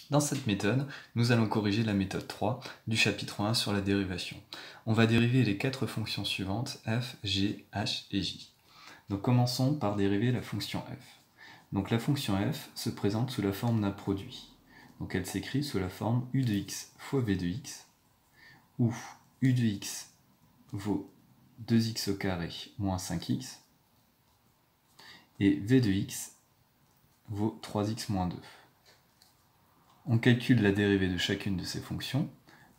Dans cette méthode, nous allons corriger la méthode 3 du chapitre 1 sur la dérivation. On va dériver les 4 fonctions suivantes, f, g, h et j. Donc commençons par dériver la fonction f. Donc la fonction f se présente sous la forme d'un produit. Donc elle s'écrit sous la forme u de x fois v de x, où u de x vaut 2x au carré moins 5x, et v de x vaut 3x moins 2. On calcule la dérivée de chacune de ces fonctions.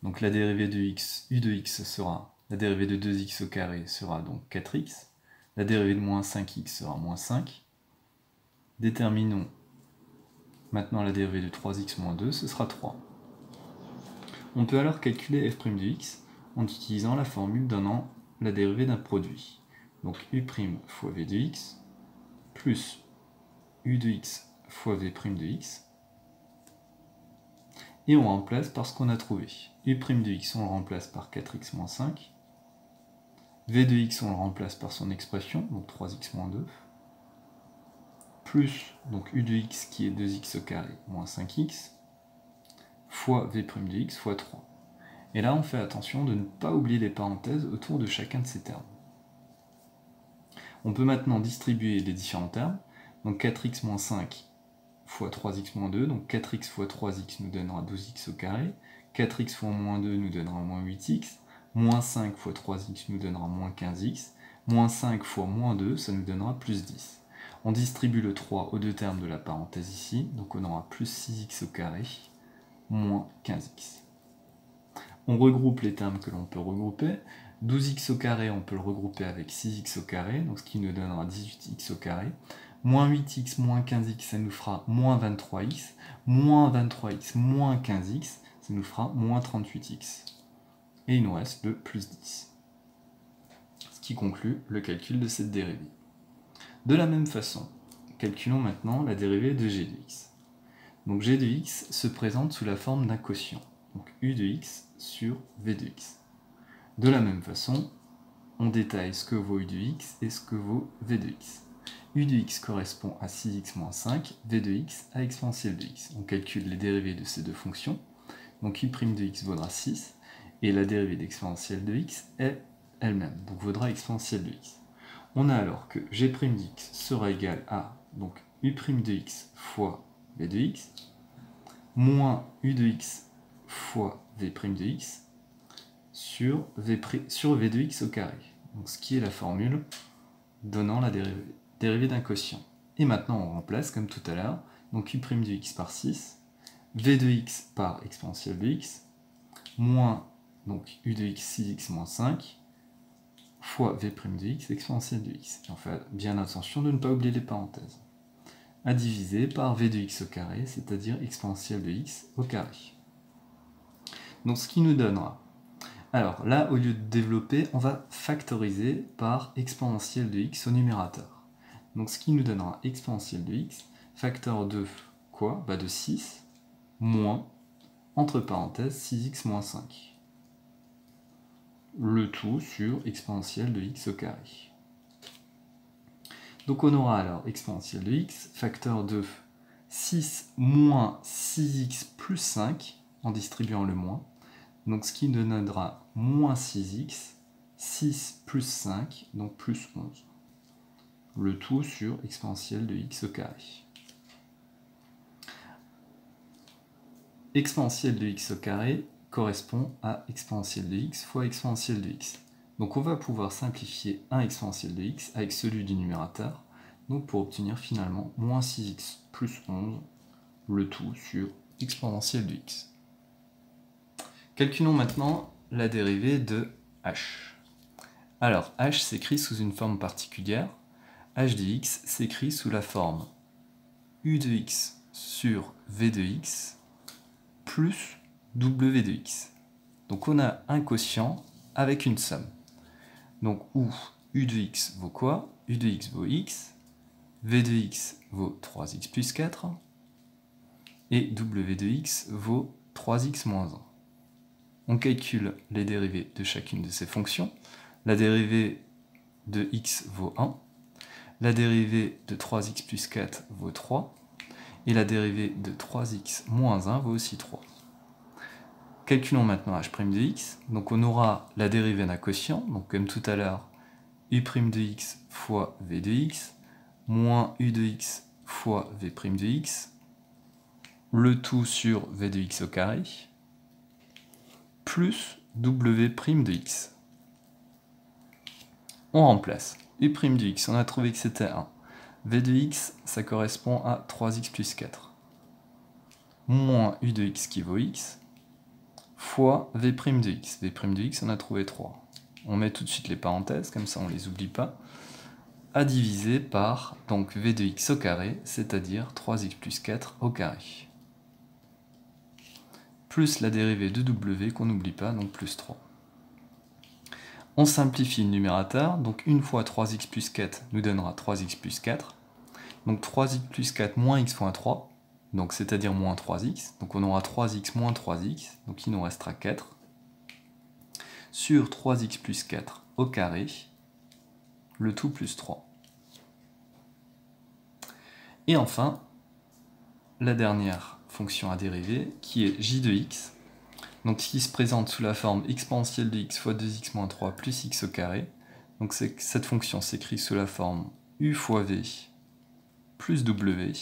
Donc la dérivée de x, u de x sera, la dérivée de 2x au carré sera donc 4x, la dérivée de moins 5x sera moins 5. Déterminons maintenant la dérivée de 3x moins 2, ce sera 3. On peut alors calculer f' de x en utilisant la formule donnant la dérivée d'un produit. Donc u' fois v de x plus u de x fois v' de x. Et on remplace par ce qu'on a trouvé. U' de x, on le remplace par 4x moins 5. V de x, on le remplace par son expression, donc 3x moins 2. Plus, donc u de x qui est 2x au carré moins 5x, fois v' de x fois 3. Et là, on fait attention de ne pas oublier les parenthèses autour de chacun de ces termes. On peut maintenant distribuer les différents termes. Donc 4x moins 5 fois 3x moins 2, donc 4x fois 3x nous donnera 12x au carré, 4x fois moins 2 nous donnera moins 8x, moins 5 fois 3x nous donnera moins 15x, moins 5 fois moins 2, ça nous donnera plus 10. On distribue le 3 aux deux termes de la parenthèse ici, donc on aura plus 6x au carré, moins 15x. On regroupe les termes que l'on peut regrouper. 12x au carré, on peut le regrouper avec 6x au carré, donc ce qui nous donnera 18x au carré. Moins 8x moins 15x, ça nous fera moins 23x. Moins 23x moins 15x, ça nous fera moins 38x. Et il nous reste le plus 10. Ce qui conclut le calcul de cette dérivée. De la même façon, calculons maintenant la dérivée de g de x. Donc g de x se présente sous la forme d'un quotient. Donc u de x sur v de x. De la même façon, on détaille ce que vaut u de x et ce que vaut v de x. U de x correspond à 6x moins 5, v de x à exponentielle de x. On calcule les dérivées de ces deux fonctions. Donc u' de x vaudra 6, et la dérivée d'exponentielle de x est elle-même, donc vaudra exponentielle de x. On a alors que g' de x sera égal à donc u' de x fois v de x, moins u de x fois v' de x, sur v de x au carré. Donc ce qui est la formule donnant la dérivée d'un quotient. Et maintenant on remplace comme tout à l'heure, donc u' de x par 6, v de x par exponentielle de x, moins donc u de x 6x moins 5, fois v' de x exponentielle de x. Et on fait bien attention de ne pas oublier les parenthèses. À diviser par v de x au carré, c'est-à-dire exponentielle de x au carré. Donc ce qui nous donnera, alors là, au lieu de développer, on va factoriser par exponentielle de x au numérateur. Donc ce qui nous donnera exponentielle de x, facteur de quoi? De 6, moins, entre parenthèses, 6x moins 5. Le tout sur exponentielle de x au carré. Donc on aura alors exponentielle de x, facteur de 6 moins 6x plus 5, en distribuant le moins. Donc ce qui nous donnera moins 6x, 6 plus 5, donc plus 11. Le tout sur exponentielle de x au carré. Exponentielle de x au carré correspond à exponentielle de x fois exponentielle de x. Donc on va pouvoir simplifier 1 exponentielle de x avec celui du numérateur, donc pour obtenir finalement moins 6x plus 11, le tout sur exponentielle de x. Calculons maintenant la dérivée de h. Alors, h s'écrit sous une forme particulière. h de x s'écrit sous la forme u de x sur v de x plus w de x. Donc on a un quotient avec une somme. Donc où u de x vaut quoi? U de x vaut x, v de x vaut 3x plus 4, et w de x vaut 3x moins 1. On calcule les dérivées de chacune de ces fonctions. La dérivée de x vaut 1, la dérivée de 3x plus 4 vaut 3, et la dérivée de 3x moins 1 vaut aussi 3. Calculons maintenant h' de x, donc on aura la dérivée d'un quotient, donc comme tout à l'heure, u' de x fois v de x, moins u de x fois v' de x, le tout sur v de x au carré, plus w' de x. On remplace. U' de x, on a trouvé que c'était 1. V de x, ça correspond à 3x plus 4. Moins u de x qui vaut x, fois v' de x. V' de x, on a trouvé 3. On met tout de suite les parenthèses, comme ça on ne les oublie pas. À diviser par donc v de x au carré, c'est-à-dire 3x plus 4 au carré. Plus la dérivée de w qu'on n'oublie pas, donc plus 3. On simplifie le numérateur, donc une fois 3x plus 4 nous donnera 3x plus 4. Donc 3x plus 4 moins x fois 3, donc c'est-à-dire moins 3x. Donc on aura 3x moins 3x, donc il nous restera 4. Sur 3x plus 4 au carré, le tout plus 3. Et enfin, la dernière fonction à dériver, qui est j de x, donc qui se présente sous la forme exponentielle de x fois 2x moins 3 plus x au carré. Donc cette fonction s'écrit sous la forme u fois v plus w,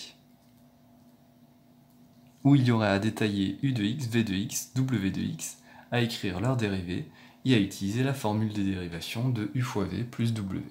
où il y aurait à détailler u de x, v de x, w de x, à écrire leur dérivée et à utiliser la formule de dérivation de u fois v plus w.